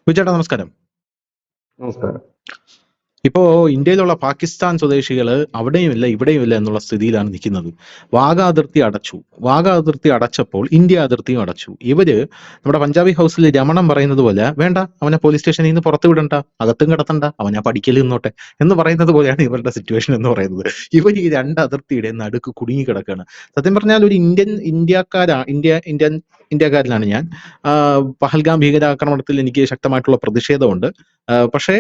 വിജയേട്ടാ നമസ്കാരം. നമസ്കാരം. ഇപ്പോ ഇന്ത്യയിലുള്ള പാകിസ്ഥാൻ സ്വദേശികൾ അവിടെയും ഇല്ല ഇവിടെയും ഇല്ല എന്നുള്ള സ്ഥിതിയിലാണ് നിൽക്കുന്നത്. വാഗ അതിർത്തി അടച്ചു. വാഗ അതിർത്തി അടച്ചപ്പോൾ ഇന്ത്യ അതിർത്തിയും അടച്ചു. ഇവര് നമ്മുടെ പഞ്ചാബി ഹൗസിൽ രമണം പറയുന്നത് പോലെ വേണ്ട, അവനെ പോലീസ് സ്റ്റേഷനിൽ നിന്ന് പുറത്തു വിടണ്ട, അകത്തും കിടത്തണ്ട, അവനെ പഠിക്കൽ നിന്നോട്ടെ എന്ന് പറയുന്നത് പോലെയാണ് ഇവരുടെ സിറ്റുവേഷൻ എന്ന് പറയുന്നത്. ഇവർ ഈ രണ്ട് അതിർത്തിയുടെ നടുക്ക് കുടുങ്ങി കിടക്കുകയാണ്. സത്യം പറഞ്ഞാൽ ഒരു ഇന്ത്യക്കാരനാണ് ഞാൻ. പഹൽഗാം ഭീകരാക്രമണത്തിൽ എനിക്ക് ശക്തമായിട്ടുള്ള പ്രതിഷേധമുണ്ട്. പക്ഷേ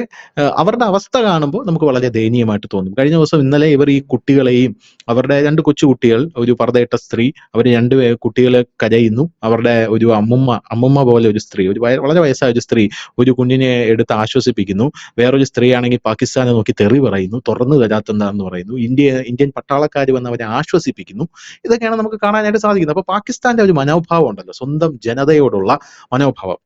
അവരുടെ അവസ്ഥ കാണുമ്പോൾ നമുക്ക് വളരെ ദയനീയമായിട്ട് തോന്നും. കഴിഞ്ഞ ദിവസം ഇന്നലെ ഇവർ ഈ കുട്ടികളെയും അവരുടെ രണ്ട് കൊച്ചുകുട്ടികൾ, ഒരു പർദ്ദയിട്ട സ്ത്രീ, അവർ രണ്ട് കുട്ടികളെ കരയുന്നു. അവരുടെ ഒരു അമ്മുമ്മ പോലെ ഒരു സ്ത്രീ, വളരെ വയസ്സായ ഒരു സ്ത്രീ ഒരു കുഞ്ഞിനെ എടുത്ത് ആശ്വസിപ്പിക്കുന്നു. വേറൊരു സ്ത്രീയാണെങ്കിൽ പാകിസ്ഥാനെ നോക്കി തെറി പറയുന്നു, തുറന്നു തരാത്തെന്താണെന്ന് പറയുന്നു. ഇന്ത്യൻ പട്ടാളക്കാർ വന്ന് അവരെ ആശ്വസിപ്പിക്കുന്നു. ഇതൊക്കെയാണ് നമുക്ക് കാണാനായിട്ട് സാധിക്കുന്നത്. അപ്പൊ പാകിസ്ഥാന്റെ ഒരു മനോഭാവം ഉണ്ടല്ലോ, സ്വന്തം ജനതയോടുള്ള മനോഭാവം.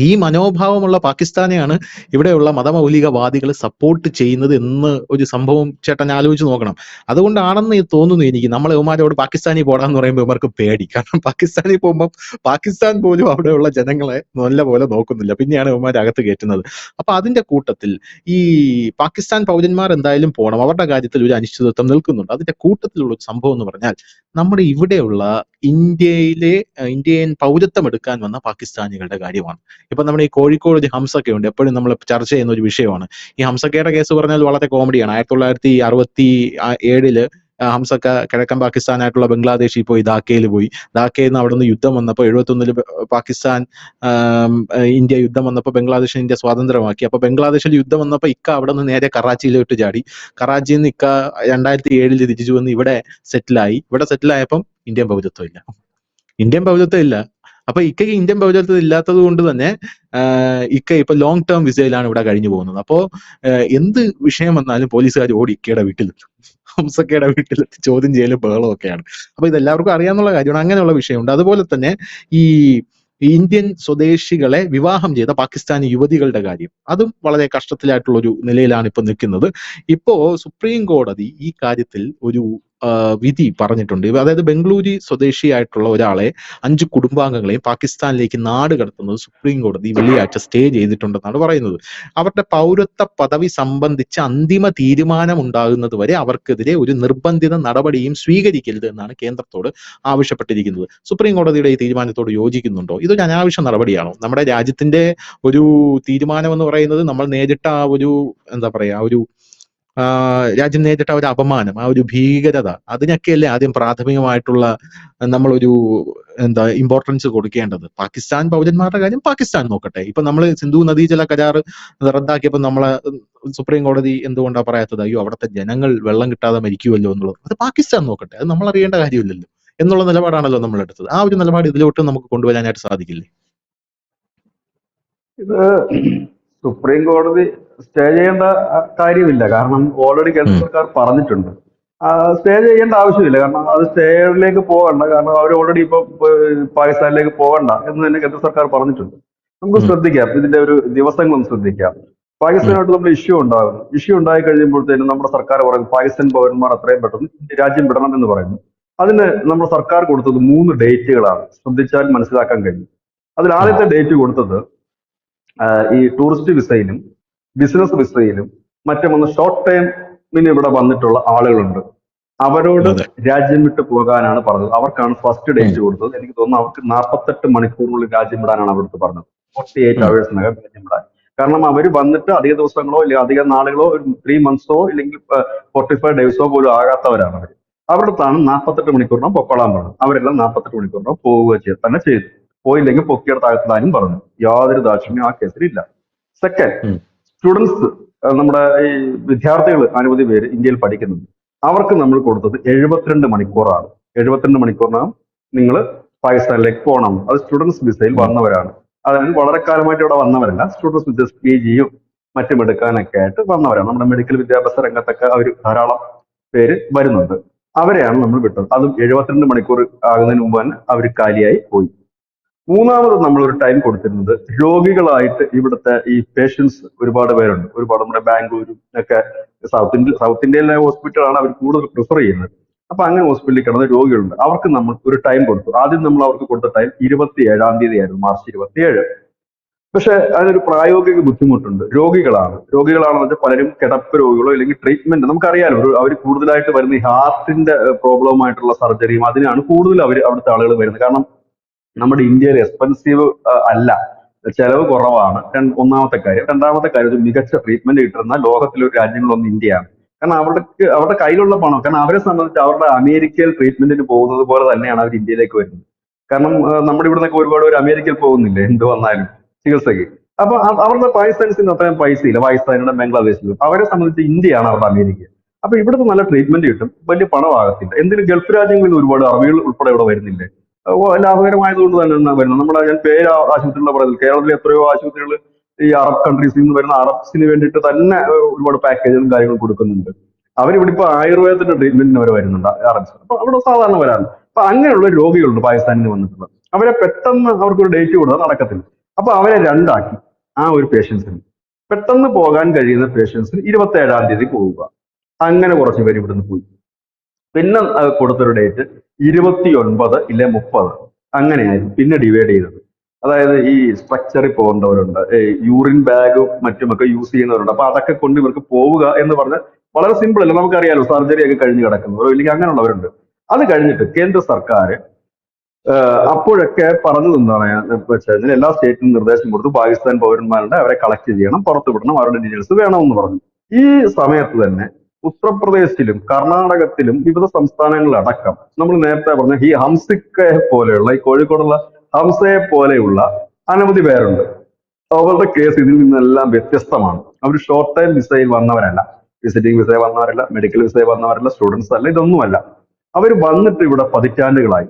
ഈ മനോഭാവമുള്ള പാകിസ്ഥാനെയാണ് ഇവിടെയുള്ള മതമൗലികവാദികൾ സപ്പോർട്ട് ചെയ്യുന്നത് എന്ന് ഒരു സംഭവം ചേട്ടൻ ആലോചിച്ച് നോക്കണം. അതുകൊണ്ടാണെന്ന് തോന്നുന്നു എനിക്ക്, നമ്മൾ ഇവന്മാരോട് പാകിസ്ഥാനി പോടാന്ന് പറയുമ്പോൾ ഇവർക്ക് പേടി. കാരണം പാകിസ്ഥാനിൽ പോകുമ്പോൾ പാകിസ്ഥാൻ പോലും അവിടെയുള്ള ജനങ്ങളെ നല്ലപോലെ നോക്കുന്നില്ല, പിന്നെയാണ് ഇവന്മാർ അകത്ത് കയറ്റുന്നത്. അപ്പൊ അതിന്റെ കൂട്ടത്തിൽ ഈ പാകിസ്ഥാൻ പൗരന്മാർ എന്തായാലും പോകണം, അവരുടെ കാര്യത്തിൽ ഒരു അനിശ്ചിതത്വം നിൽക്കുന്നുണ്ട്. അതിന്റെ കൂട്ടത്തിലുള്ള ഒരു സംഭവം എന്ന് പറഞ്ഞാൽ നമ്മുടെ ഇവിടെയുള്ള ഇന്ത്യൻ പൗരത്വം എടുക്കാൻ വന്ന പാകിസ്ഥാനികളുടെ കാര്യമാണ്. ഇപ്പൊ നമ്മുടെ ഈ കോഴിക്കോട് ഒരു ഹംസക്ക ഉണ്ട്, എപ്പോഴും നമ്മൾ ചർച്ച ചെയ്യുന്ന ഒരു വിഷയമാണ്. ഈ ഹംസക്കയുടെ കേസ് പറഞ്ഞാൽ വളരെ കോമഡിയാണ്. 1967 ഹംസക്ക കിഴക്കൻ പാകിസ്ഥാനായിട്ടുള്ള ബംഗ്ലാദേശിൽ പോയി, ധാക്കയിൽ പോയി. ധാക്കയിൽ നിന്ന് അവിടെ നിന്ന് യുദ്ധം വന്നപ്പോൾ 71 പാകിസ്ഥാൻ ഇന്ത്യ യുദ്ധം വന്നപ്പോൾ ബംഗ്ലാദേശിന് ഇന്ത്യ സ്വാതന്ത്ര്യമാക്കി. അപ്പൊ ബംഗ്ലാദേശിൽ യുദ്ധം വന്നപ്പോൾ ഇക്ക അവിടെ നിന്ന് നേരെ കറാച്ചിയിലോട്ട് ചാടി. കറാച്ചിയിൽ നിന്ന് ഇക്ക 2007 തിരിച്ചു വന്ന് ഇവിടെ സെറ്റിലായി. ഇവിടെ സെറ്റിലായപ്പം ഇന്ത്യൻ പൗരത്വം ഇല്ല. അപ്പൊ ഇക്കയ്ക്ക് ഇന്ത്യൻ പൗരത്വം ഇല്ലാത്തത് കൊണ്ട് തന്നെ ഇക്ക ഇപ്പൊ ലോങ് ടേം വിസയിലാണ് ഇവിടെ കഴിഞ്ഞു പോകുന്നത്. അപ്പോ എന്ത് വിഷയം വന്നാലും പോലീസുകാർ ഓടി ഇക്കയുടെ വീട്ടിലെത്തും, ഹംസക്കയുടെ വീട്ടിലെത്തി ചോദ്യം ചെയ്യലും ബഹളവും ഒക്കെയാണ്. അപ്പൊ ഇതെല്ലാവർക്കും അറിയാവുന്ന കാര്യമാണ്. അങ്ങനെയുള്ള വിഷയമുണ്ട്. അതുപോലെ തന്നെ ഈ ഇന്ത്യൻ സ്വദേശികളെ വിവാഹം ചെയ്ത പാകിസ്ഥാനി യുവതികളുടെ കാര്യം, അതും വളരെ കഷ്ടത്തിലായിട്ടുള്ള ഒരു നിലയിലാണ് ഇപ്പൊ നിൽക്കുന്നത്. ഇപ്പോ സുപ്രീം കോടതി ഈ കാര്യത്തിൽ ഒരു വിധി പറഞ്ഞിട്ടുണ്ട്. അതായത് ബംഗളൂരു സ്വദേശിയായിട്ടുള്ള ഒരാളെ 5 കുടുംബാംഗങ്ങളെയും പാകിസ്ഥാനിലേക്ക് നാട് കടത്തുന്നത് സുപ്രീം കോടതി വെള്ളിയാഴ്ച സ്റ്റേ ചെയ്തിട്ടുണ്ടെന്നാണ് പറയുന്നത്. അവരുടെ പൗരത്വ പദവി സംബന്ധിച്ച് അന്തിമ തീരുമാനം ഉണ്ടാകുന്നത് വരെ അവർക്കെതിരെ ഒരു നിർബന്ധിത നടപടിയും സ്വീകരിക്കരുത് എന്നാണ് കേന്ദ്രത്തോട് ആവശ്യപ്പെട്ടിരിക്കുന്നത്. സുപ്രീം കോടതിയുടെ ഈ തീരുമാനത്തോട് യോജിക്കുന്നുണ്ടോ? ഇതൊരു അനാവശ്യ നടപടിയാണോ? നമ്മുടെ രാജ്യത്തിന്റെ ഒരു തീരുമാനം എന്ന് പറയുന്നത് നമ്മൾ നേരിട്ട ആ ഒരു എന്താ പറയാ, രാജ്യം നേരിട്ട ഒരു അപമാനം, ആ ഒരു ഭീകരത, അതിനൊക്കെയല്ലേ ആദ്യം പ്രാഥമികമായിട്ടുള്ള നമ്മളൊരു ഇമ്പോർട്ടൻസ് കൊടുക്കേണ്ടത്. പാകിസ്ഥാൻ പൗരന്മാരുടെ കാര്യം പാകിസ്ഥാൻ നോക്കട്ടെ. ഇപ്പൊ നമ്മൾ സിന്ധു നദീജല കരാർ റദ്ദാക്കിയപ്പോൾ നമ്മളെ സുപ്രീം കോടതി എന്തുകൊണ്ടാ പറയാത്തത്, അയ്യോ അവിടുത്തെ ജനങ്ങൾ വെള്ളം കിട്ടാതെ മരിക്കുമല്ലോ എന്നുള്ളത്? അത് പാകിസ്ഥാൻ നോക്കട്ടെ, അത് നമ്മൾ അറിയേണ്ട കാര്യമില്ലല്ലോ എന്നുള്ള നിലപാടാണല്ലോ നമ്മൾ എടുത്തത്. ആ ഒരു നിലപാട് ഇതിലോട്ട് നമുക്ക് കൊണ്ടുവരാനായിട്ട് സാധിക്കില്ലേ? ഇത് സുപ്രീം കോടതി സ്റ്റേ ചെയ്യേണ്ട കാര്യമില്ല. കാരണം ഓൾറെഡി കേന്ദ്ര സർക്കാർ പറഞ്ഞിട്ടുണ്ട്. സ്റ്റേ ചെയ്യേണ്ട ആവശ്യമില്ല. കാരണം അത് സ്റ്റേയിലേക്ക് പോകണ്ട. കാരണം അവർ ഓൾറെഡി ഇപ്പൊ പാകിസ്ഥാനിലേക്ക് പോകണ്ട എന്ന് തന്നെ കേന്ദ്ര സർക്കാർ പറഞ്ഞിട്ടുണ്ട്. നമുക്ക് ശ്രദ്ധിക്കാം, ഇതിന്റെ ഒരു ദിവസങ്ങളൊന്ന് ശ്രദ്ധിക്കാം. പാകിസ്ഥാനായിട്ട് നമ്മൾ ഇഷ്യൂ ഉണ്ടാകുന്നു. ഇഷ്യൂ ഉണ്ടായി കഴിയുമ്പോഴത്തേനും നമ്മുടെ സർക്കാർ പറയുന്നു പാകിസ്ഥാൻ പൗരന്മാർ അത്രയും പെട്ടെന്ന് രാജ്യം വിടണം എന്ന് പറയുന്നു. അതിന് നമ്മുടെ സർക്കാർ കൊടുത്തത് 3 ഡേറ്റുകളാണ്. ശ്രദ്ധിച്ചാൽ മനസ്സിലാക്കാൻ കഴിയും. അതിൽ ആദ്യത്തെ ഡേറ്റ് കൊടുത്തത് ഈ ടൂറിസ്റ്റ് വിസയിലും ബിസിനസ് വിസയിലും മറ്റും ഷോർട്ട് ടൈമിന് ഇവിടെ വന്നിട്ടുള്ള ആളുകളുണ്ട്, അവരോട് രാജ്യം വിട്ട് പോകാനാണ് പറഞ്ഞത്. അവർക്കാണ് ഫസ്റ്റ് ഡേറ്റ് കൊടുത്തത്. എനിക്ക് തോന്നുന്നു അവർക്ക് 48 മണിക്കൂറിനുള്ളിൽ രാജ്യം വിടാനാണ് അവിടുത്തെ പറഞ്ഞത്. 48 hours രാജ്യം വിടാൻ. കാരണം അവർ വന്നിട്ട് അധിക ദിവസങ്ങളോ അല്ലെങ്കിൽ അധിക നാളുകളോ, ഒരു 3 months ഇല്ലെങ്കിൽ 45 days പോലും ആകാത്തവരാണ് അവർ. അവിടുത്താണ് 48 മണിക്കൂറിനോ പൊക്കോളാൻ പറഞ്ഞത്. അവരെല്ലാം 48 മണിക്കൂറിനോ പോവുക തന്നെ ചെയ്തു. പോയില്ലെങ്കിൽ പൊക്കിയെടുത്ത് അകത്തിടാനും പറഞ്ഞു. യാതൊരു ദാക്ഷിണ്യം ആ കേസിലില്ല. സെക്കൻഡ്, സ്റ്റുഡൻസ്, നമ്മുടെ ഈ വിദ്യാർത്ഥികൾ അനവധി പേര് ഇന്ത്യയിൽ പഠിക്കുന്നുണ്ട്. അവർക്ക് നമ്മൾ കൊടുത്തത് 72 മണിക്കൂറാണ്. 72 മണിക്കൂറിനകം നിങ്ങൾ പാകിസ്ഥാനിലേക്ക് പോകണം. അത് സ്റ്റുഡൻസ് വിസയിൽ വന്നവരാണ്. അതായത് വളരെ കാലമായിട്ട് ഇവിടെ വന്നവരല്ല, സ്റ്റുഡൻസ് വിസ PG-യും മറ്റും എടുക്കാനൊക്കെ ആയിട്ട് വന്നവരാണ്. നമ്മുടെ മെഡിക്കൽ വിദ്യാഭ്യാസ രംഗത്തൊക്കെ അവർ ധാരാളം പേര് വരുന്നുണ്ട്. അവരെയാണ് നമ്മൾ വിട്ടത്. അതും 72 മണിക്കൂർ ആകുന്നതിന് മുമ്പ് തന്നെ അവർ കാലിയായി പോയി. മൂന്നാമത് നമ്മൾ ഒരു ടൈം കൊടുത്തിരുന്നത് രോഗികളായിട്ട് ഇവിടുത്തെ ഈ പേഷ്യൻസ് ഒരുപാട് പേരുണ്ട്. ഒരുപാട് നമ്മുടെ ബാംഗ്ലൂരും ഒക്കെ സൗത്ത് ഇന്ത്യയിലെ ഹോസ്പിറ്റലാണ് അവർ കൂടുതൽ പ്രിഫർ ചെയ്യുന്നത്. അപ്പൊ അങ്ങനെ ഹോസ്പിറ്റലിൽ കിടന്ന രോഗികളുണ്ട്. അവർക്ക് നമ്മൾ ഒരു ടൈം കൊടുത്തു. ആദ്യം നമ്മൾ അവർക്ക് കൊടുത്ത ടൈം 27-ാം തീയതി ആയിരുന്നു, മാർച്ച് 27. പക്ഷെ അതിനൊരു പ്രായോഗിക ബുദ്ധിമുട്ടുണ്ട്. രോഗികളാണെന്ന് വെച്ചാൽ പലരും കിടപ്പ് രോഗികളോ അല്ലെങ്കിൽ ട്രീറ്റ്മെന്റ് നമുക്കറിയാലോ, അവർ കൂടുതലായിട്ട് വരുന്ന ഈ ഹാർട്ടിന്റെ പ്രോബ്ലമായിട്ടുള്ള സർജറിയും അതിനാണ് കൂടുതൽ അവിടുത്തെ ആളുകൾ വരുന്നത്. കാരണം നമ്മുടെ ഇന്ത്യയിൽ എക്സ്പെൻസീവ് അല്ല, ചെലവ് കുറവാണ്. ഒന്നാമത്തെ കാര്യം. രണ്ടാമത്തെ കാര്യം, ഒരു മികച്ച ട്രീറ്റ്മെന്റ് കിട്ടുന്ന ലോകത്തിലെ ഒരു രാജ്യങ്ങളൊന്നും ഇന്ത്യയാണ്. കാരണം അവരുടെ കയ്യിലുള്ള പണം, കാരണം അവരെ സംബന്ധിച്ച് അവരുടെ അമേരിക്കയിൽ ട്രീറ്റ്മെന്റിന് പോകുന്നത് പോലെ തന്നെയാണ് അവർ ഇന്ത്യയിലേക്ക് വരുന്നത്. കാരണം നമ്മുടെ ഇവിടെ നിന്നൊക്കെ ഒരുപാട് പേര് അമേരിക്കയിൽ പോകുന്നില്ലേ എന്ത് വന്നാലും ചികിത്സയ്ക്ക്. അപ്പൊ അവരുടെ പാകിസ്ഥാൻസിന് അത്രയും പൈസയില്ല, പാകിസ്ഥാനിലും ബംഗ്ലാദേശിലും. അവരെ സംബന്ധിച്ച് ഇന്ത്യയാണ് അവരുടെ അമേരിക്ക. അപ്പൊ ഇവിടുത്തെ നല്ല ട്രീറ്റ്മെന്റ് കിട്ടും, വലിയ പണമാകത്തില്ല. എന്തിനും ഗൾഫ് രാജ്യങ്ങളിൽ നിന്ന് ഒരുപാട് അറബികൾ ഉൾപ്പെടെ ഇവിടെ വരുന്നില്ലേ. ലാഭകരമായതുകൊണ്ട് തന്നെ വരുന്നത്. ഞാൻ പേര് ആശുപത്രികളെ പറയുന്നത്, കേരളത്തിലെ എത്രയോ ആശുപത്രികൾ ഈ അറബ് കൺട്രീസിൽ നിന്ന് വരുന്ന അറബ്സിന് വേണ്ടിയിട്ട് തന്നെ ഒരുപാട് പാക്കേജും കാര്യങ്ങളും കൊടുക്കുന്നുണ്ട്. അവരിവിടെ ഇപ്പൊ ആയുർവേദത്തിന്റെ ട്രീറ്റ്മെന്റിന് അവർ വരുന്നുണ്ട്, അറബ്സ്. അപ്പൊ അവിടെ സാധാരണ വരാറുണ്ട്. അപ്പൊ അങ്ങനെയുള്ള രോഗികളുണ്ട് പാകിസ്ഥാനിൽ നിന്ന് വന്നിട്ടുള്ളത്. അവരെ പെട്ടെന്ന് അവർക്കൊരു ഡേറ്റ് കൊടുത്താൽ നടക്കത്തില്ല. അപ്പൊ അവരെ രണ്ടാക്കി. ആ ഒരു പേഷ്യൻസിന് പെട്ടെന്ന് പോകാൻ കഴിയുന്ന പേഷ്യൻസിന് 27-ാം തീയതി പോവുക. അങ്ങനെ കുറച്ച് പേര് ഇവിടുന്ന് പോയി. പിന്നെ കൊടുത്തൊരു ഡേറ്റ് 29 ഇല്ലെ 30, അങ്ങനെയായിരുന്നു പിന്നെ ഡിവൈഡ് ചെയ്തത്. അതായത് ഈ സ്ട്രക്ചറിൽ പോകേണ്ടവരുണ്ട്, യൂറിൻ ബാഗും മറ്റുമൊക്കെ യൂസ് ചെയ്യുന്നവരുണ്ട്. അപ്പൊ അതൊക്കെ കൊണ്ട് ഇവർക്ക് പോവുക എന്ന് പറഞ്ഞാൽ വളരെ സിമ്പിൾ അല്ല. നമുക്കറിയാലോ, സർജറി ഒക്കെ കഴിഞ്ഞ് കിടക്കുന്നവരോ ഇല്ലെങ്കിൽ അങ്ങനെയുള്ളവരുണ്ട്. അത് കഴിഞ്ഞിട്ട് കേന്ദ്ര സർക്കാർ അപ്പോഴൊക്കെ പറഞ്ഞത് എന്താണ് വെച്ചാൽ, എല്ലാ സ്റ്റേറ്റിനും നിർദ്ദേശം കൊടുത്തു, പാകിസ്ഥാൻ പൗരന്മാരുടെ അവരെ കളക്ട് ചെയ്യണം, പുറത്തു വിടണം, അവരുടെ ഡീറ്റെയിൽസ് വേണമെന്ന് പറഞ്ഞു. ഈ സമയത്ത് തന്നെ ഉത്തർപ്രദേശിലും കർണാടകത്തിലും വിവിധ സംസ്ഥാനങ്ങളിലടക്കം നമ്മൾ നേരത്തെ പറഞ്ഞ ഈ ഹംസിക്കയെ പോലെയുള്ള, ഈ കോഴിക്കോടുള്ള ഹംസയെ പോലെയുള്ള അനവധി പേരുണ്ട്. അവരുടെ കേസ് ഇതിൽ നിന്നെല്ലാം വ്യത്യസ്തമാണ്. അവർ ഷോർട്ട് ടൈം വിസയിൽ വന്നവരല്ല, വിസിറ്റിംഗ് വിസയിൽ വന്നവരല്ല, മെഡിക്കൽ വിസയിൽ വന്നവരല്ല, സ്റ്റുഡൻസ് അല്ല, ഇതൊന്നുമല്ല. അവർ വന്നിട്ട് ഇവിടെ പതിറ്റാണ്ടുകളായി.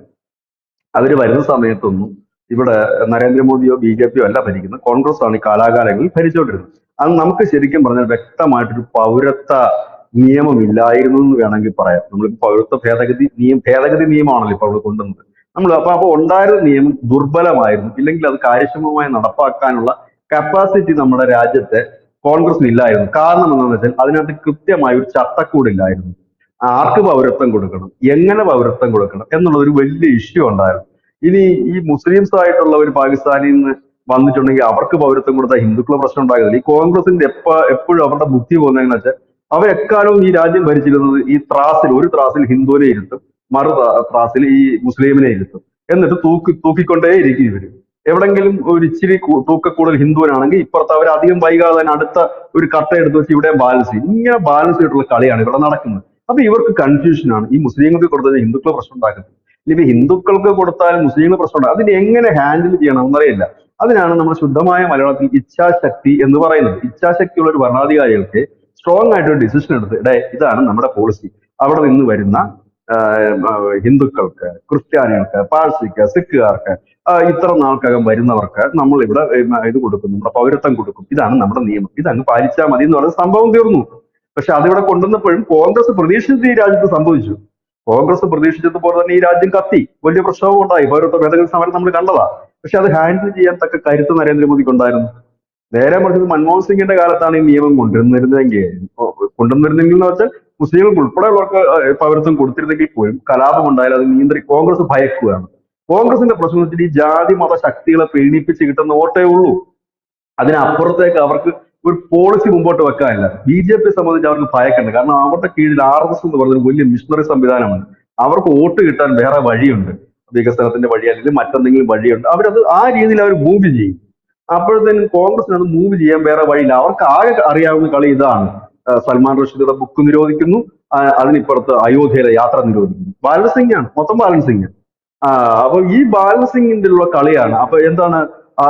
അവര് വരുന്ന സമയത്തൊന്നും ഇവിടെ നരേന്ദ്രമോദിയോ BJP യോ അല്ല ഭരിക്കുന്നത്, കോൺഗ്രസ് ആണ് ഈ കാലാകാലങ്ങളിൽ ഭരിച്ചുകൊണ്ടിരുന്നത്. അത് നമുക്ക് ശരിക്കും പറഞ്ഞാൽ വ്യക്തമായിട്ടൊരു പൗരത്വ നിയമം ഇല്ലായിരുന്നു എന്ന് വേണമെങ്കിൽ പറയാം. നമ്മളിപ്പോ പൗരത്വ ഭേദഗതി നിയമമാണല്ലോ ഇപ്പൊ അവിടെ കൊണ്ടുവന്നത്. അപ്പൊ ഉണ്ടായിരുന്ന നിയമം ദുർബലമായിരുന്നു, ഇല്ലെങ്കിൽ അത് കാര്യക്ഷമമായി നടപ്പാക്കാനുള്ള കപ്പാസിറ്റി നമ്മുടെ രാജ്യത്തെ കോൺഗ്രസിന് ഇല്ലായിരുന്നു. കാരണം എന്താണെന്ന് വെച്ചാൽ അതിനകത്ത് കൃത്യമായ ഒരു ചട്ടക്കൂടില്ലായിരുന്നു. ആർക്ക് പൗരത്വം കൊടുക്കണം, എങ്ങനെ പൗരത്വം കൊടുക്കണം എന്നുള്ള ഒരു വലിയ ഇഷ്യൂ ഉണ്ടായിരുന്നു. ഇനി ഈ മുസ്ലിംസ് ആയിട്ടുള്ള ഒരു പാകിസ്ഥാനിൽ നിന്ന് വന്നിട്ടുണ്ടെങ്കിൽ അവർക്ക് പൗരത്വം കൊടുത്താൽ ഹിന്ദുക്കളെ പ്രശ്നം ഉണ്ടാകുന്നില്ല. ഈ കോൺഗ്രസിന്റെ എപ്പോഴും അവരുടെ ബുദ്ധി പോകുന്നതെന്ന് വെച്ചാൽ, അവരെക്കാലവും ഈ രാജ്യം ഭരിച്ചിരുന്നത് ഈ ഒരു ത്രാസിൽ ഹിന്ദുവിനെ ഇരുത്തും, ത്രാസിൽ ഈ മുസ്ലിമിനെ ഇരുത്തും. എന്നിട്ട് തൂക്കിക്കൊണ്ടേ ഇരിക്കും ഇവര്. എവിടെങ്കിലും ഒരു ഇച്ചിരി തൂക്കക്കൂടുതൽ ഹിന്ദുവിനാണെങ്കിൽ ഇപ്പുറത്ത് അവർ അധികം വൈകാതെ തന്നെ അടുത്ത ഒരു കട്ട എടുത്ത് വെച്ച് ഇവിടെ ബാലൻസ് ചെയ്യും. ഇങ്ങനെ ബാലൻസ് ചെയ്തിട്ടുള്ള കളിയാണ് ഇവിടെ നടക്കുന്നത്. അപ്പൊ ഇവർക്ക് കൺഫ്യൂഷനാണ്. ഈ മുസ്ലിങ്ങൾക്ക് കൊടുത്താൽ ഹിന്ദുക്കൾ പ്രശ്നം ഉണ്ടാക്കുന്നത്, ഇനി ഹിന്ദുക്കൾക്ക് കൊടുത്താൽ മുസ്ലിങ്ങൾ പ്രശ്നം ഉണ്ടാകും. അതിന് എങ്ങനെ ഹാൻഡിൽ ചെയ്യണം എന്നറിയില്ല. അതിനാണ് നമ്മൾ ശുദ്ധമായ മലയാളത്തിൽ ഇച്ഛാശക്തി എന്ന് പറയുന്നത്. ഇച്ഛാശക്തിയുള്ള ഒരു ഭരണാധികാരികൾക്ക് സ്ട്രോങ് ആയിട്ട് ഒരു ഡിസിഷൻ എടുത്ത്, ഇതാണ് നമ്മുടെ പോളിസി, അവിടെ നിന്ന് വരുന്ന ഹിന്ദുക്കൾക്ക്, ക്രിസ്ത്യാനികൾക്ക്, പാഴ്സിക്ക്, സിഖുകാർക്ക്, ഇത്ര നാൾക്കകം വരുന്നവർക്ക് നമ്മൾ ഇവിടെ ഇത് കൊടുക്കും, നമ്മുടെ പൗരത്വം കൊടുക്കും, ഇതാണ് നമ്മുടെ നിയമം, ഇതങ്ങ് പാലിച്ചാൽ മതി എന്ന് പറയുന്ന സംഭവം തീർന്നു. പക്ഷെ അതിവിടെ കൊണ്ടുവന്നപ്പോഴും കോൺഗ്രസ് പ്രതീക്ഷിച്ചത് ഈ രാജ്യത്ത് സംഭവിച്ചു. കോൺഗ്രസ് പ്രതീക്ഷിച്ചതുപോലെ തന്നെ ഈ രാജ്യം കത്തി, വലിയ പ്രശ്നവും ഉണ്ടായി. പൗരത്വ ഭേദഗതി സമരം നമ്മൾ കണ്ടതാ. പക്ഷെ അത് ഹാൻഡിൽ ചെയ്യാൻ തക്ക കരുത്ത് നരേന്ദ്രമോദിക്ക് ഉണ്ടായിരുന്നു. നേരെ മറിച്ച് മൻമോഹൻ സിംഗിന്റെ കാലത്താണ് ഈ നിയമം കൊണ്ടുവന്നിരുന്നെങ്കിൽ എന്ന് വെച്ചാൽ മുസ്ലിങ്ങൾക്ക് ഉൾപ്പെടെയുള്ളവർക്ക് പൗരത്വം കൊടുത്തിരുന്നെങ്കിൽ പോലും കലാപം ഉണ്ടായാലും അത് കോൺഗ്രസ് ഭയക്കുകയാണ്. കോൺഗ്രസിന്റെ പ്രശ്നം വെച്ചാൽ ഈ ജാതി മത ശക്തികളെ പീഡിപ്പിച്ച് കിട്ടുന്ന വോട്ടേ ഉള്ളൂ. അതിനപ്പുറത്തേക്ക് അവർക്ക് ഒരു പോളിസി മുമ്പോട്ട് വെക്കാനില്ല. BJP സംബന്ധിച്ച് അവർക്ക് ഭയക്കുണ്ട്. കാരണം അവരുടെ കീഴിൽ RSS എന്ന് പറയുന്ന വലിയ മിഷണറി സംവിധാനമാണ്. അവർക്ക് വോട്ട് കിട്ടാൻ വേറെ വഴിയുണ്ട്, വികസനത്തിന്റെ വഴി അല്ലെങ്കിൽ മറ്റെന്തെങ്കിലും വഴിയുണ്ട്. അവരത് ആ രീതിയിൽ അവർ മൂവ് ചെയ്യും. അപ്പോഴത്തേനും കോൺഗ്രസിന് അത് മൂവ് ചെയ്യാൻ വേറെ വഴിയില്ല. അവർക്ക് ആകെ അറിയാവുന്ന കളി ഇതാണ്: സൽമാൻ റുഷ്ദിയുടെ ബുക്ക് നിരോധിക്കുന്നു, അതിനിപ്പുറത്ത് അയോധ്യയിലെ യാത്ര നിരോധിക്കുന്നു. ബാലൻസിംഗ് ആണ്, മൊത്തം ബാലൻസിംഗ്. അപ്പൊ ഈ ബാലൻസിംഗിന്റെ ഉള്ള കളിയാണ്. അപ്പൊ എന്താണ്,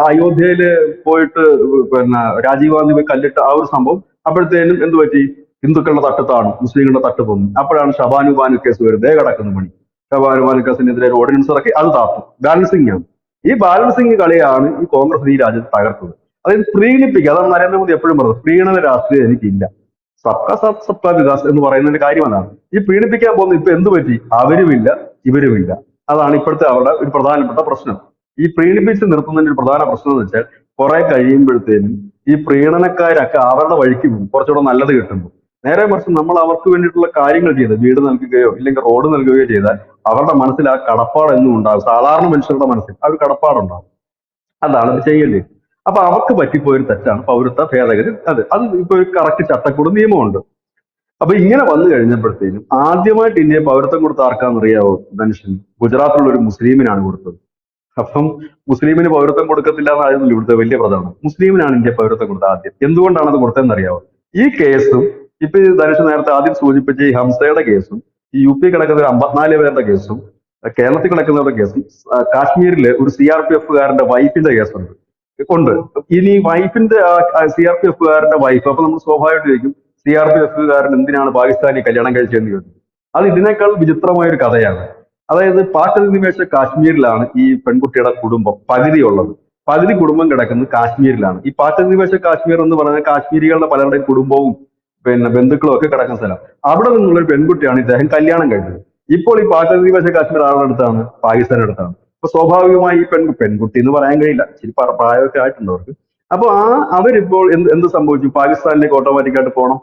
അയോധ്യയില് പോയിട്ട് പിന്നെ രാജീവ് ഗാന്ധി പോയി കല്ലിട്ട് ആ ഒരു സംഭവം. അപ്പോഴത്തേനും എന്ത് പറ്റി? ഹിന്ദുക്കളുടെ തട്ട് താണു, മുസ്ലിങ്ങളുടെ തട്ട് പൊങ്ങി. അപ്പോഴാണ് ഷബാനു ബാനു കേസ് വരുന്നത്, കിടക്കുന്ന പണി. ഷബാനു ബാനു കേസിനെതിരെ ഓർഡിനൻസ് ഇറക്കി, അത് താത്തു. ബാലൻസിംഗ് ആണ്. ഈ ബാലൻസിംഗ് കളിയാണ് ഈ കോൺഗ്രസ് ഈ രാജ്യത്ത് തകർത്തത്. അതായത് പ്രീണിപ്പിക്കുക. അതാണ് നരേന്ദ്രമോദി എപ്പോഴും പറഞ്ഞത്, പ്രീണന രാഷ്ട്രീയം എനിക്കില്ല, സബ്കാ സാത്ത് സബ്കാ വികാസ് എന്ന് പറയുന്നതിന്റെ കാര്യം അതാണ്. ഈ പീഡിപ്പിക്കാൻ പോകുന്ന ഇപ്പൊ എന്ത് പറ്റി? അവരുമില്ല ഇവരുമില്ല. അതാണ് ഇപ്പോഴത്തെ അവരുടെ ഒരു പ്രധാനപ്പെട്ട പ്രശ്നം. ഈ പ്രീണിപ്പിച്ച് നിർത്തുന്നതിന്റെ ഒരു പ്രധാന പ്രശ്നം എന്ന് വെച്ചാൽ, കുറെ കഴിയുമ്പോഴത്തേനും ഈ പ്രീണനക്കാരൊക്കെ അവരുടെ വഴിക്ക് പോകും, കുറച്ചുകൂടെ നല്ലത് കിട്ടുമ്പോൾ. നേരെ മറിച്ച് നമ്മൾ അവർക്ക് വേണ്ടിയിട്ടുള്ള കാര്യങ്ങൾ ചെയ്ത്, വീട് നൽകുകയോ ഇല്ലെങ്കിൽ റോഡ് നൽകുകയോ ചെയ്താൽ അവരുടെ മനസ്സിൽ ആ കടപ്പാട് എന്നും ഉണ്ടാകും. സാധാരണ മനുഷ്യരുടെ മനസ്സിൽ ആ ഒരു കടപ്പാടുണ്ടാകും. അതാണ് ഇത് ചെയ്യേണ്ടത്. അപ്പൊ അവർക്ക് പറ്റിപ്പോയൊരു തെറ്റാണ് പൗരത്വ ഭേദഗതി. അത് ഇപ്പൊ ഒരു കറക്റ്റ് ചട്ടക്കൂട് നിയമമുണ്ട്. അപ്പൊ ഇങ്ങനെ വന്നു കഴിഞ്ഞപ്പോഴത്തേനും ആദ്യമായിട്ട് ഇന്ത്യയെ പൗരത്വം കൊടുത്ത ആർക്കാണെന്നറിയാവോ ധനുഷൻ? ഗുജറാത്തിലുള്ള ഒരു മുസ്ലിമിനാണ് കൊടുത്തത്. അപ്പം മുസ്ലിമിന് പൗരത്വം കൊടുക്കത്തില്ല എന്നായിരുന്നു ഇവിടുത്തെ വലിയ പ്രധാനം. മുസ്ലിമിനാണ് ഇന്ത്യ പൗരത്വം കൊടുത്തത് ആദ്യം. എന്തുകൊണ്ടാണ് അത് കൊടുത്തതെന്ന് അറിയാവോ? ഈ കേസും ഇപ്പൊ ഈ ധനുഷ് നേരത്തെ ആദ്യം സൂചിപ്പിച്ച ഈ ഹംസയുടെ കേസും ഈ യു പി കിടക്കുന്ന ഒരു 54 പേരുടെ കേസും കേരളത്തിൽ കിടക്കുന്നവരുടെ കേസും കാശ്മീരിലെ ഒരു CRPF വൈഫിന്റെ കേസുണ്ട് ഉണ്ട്. ഇനി വൈഫിന്റെ CRPF വൈഫ്, അപ്പൊ നമ്മൾ സ്വാഭാവികമായിട്ട് ചോദിക്കും CRPF എന്തിനാണ് പാകിസ്ഥാനി കല്യാണം കഴിച്ചതെന്ന് ചോദിക്കും. അത് ഇതിനേക്കാൾ വിചിത്രമായ ഒരു കഥയാണ്. അതായത് പാക് അധിനിവേശ കാശ്മീരിലാണ് ഈ പെൺകുട്ടിയുടെ കുടുംബം പകുതി ഉള്ളത്. പകുതി കുടുംബം കിടക്കുന്നത് കാശ്മീരിലാണ്. ഈ പാക് അധിനിവേശ കാശ്മീർ എന്ന് പറഞ്ഞാൽ കാശ്മീരികളുടെ പലരുടെയും കുടുംബവും ബന്ധുക്കളും ഒക്കെ കിടക്കുന്ന സ്ഥലം. അവിടെ നിന്നുള്ള ഒരു പെൺകുട്ടിയാണ് ഇദ്ദേഹം കല്യാണം കഴിച്ചത്. ഇപ്പോൾ ഈ പാക് അധിനിവേശ കാശ്മീർ ആരുടെ അടുത്താണ്? പാകിസ്ഥാന്റെ അടുത്താണ്. അപ്പൊ സ്വാഭാവികമായി ഈ പെൺകുട്ടി എന്ന് പറയാൻ കഴിയില്ല, ഇച്ചിരി പ്രായമൊക്കെ ആയിട്ടുണ്ട് അവർക്ക്. അപ്പൊ അവരിപ്പോൾ എന്ത് സംഭവിച്ചു? പാകിസ്ഥാനിലേക്ക് ഓട്ടോമാറ്റിക്കായിട്ട് പോകണം.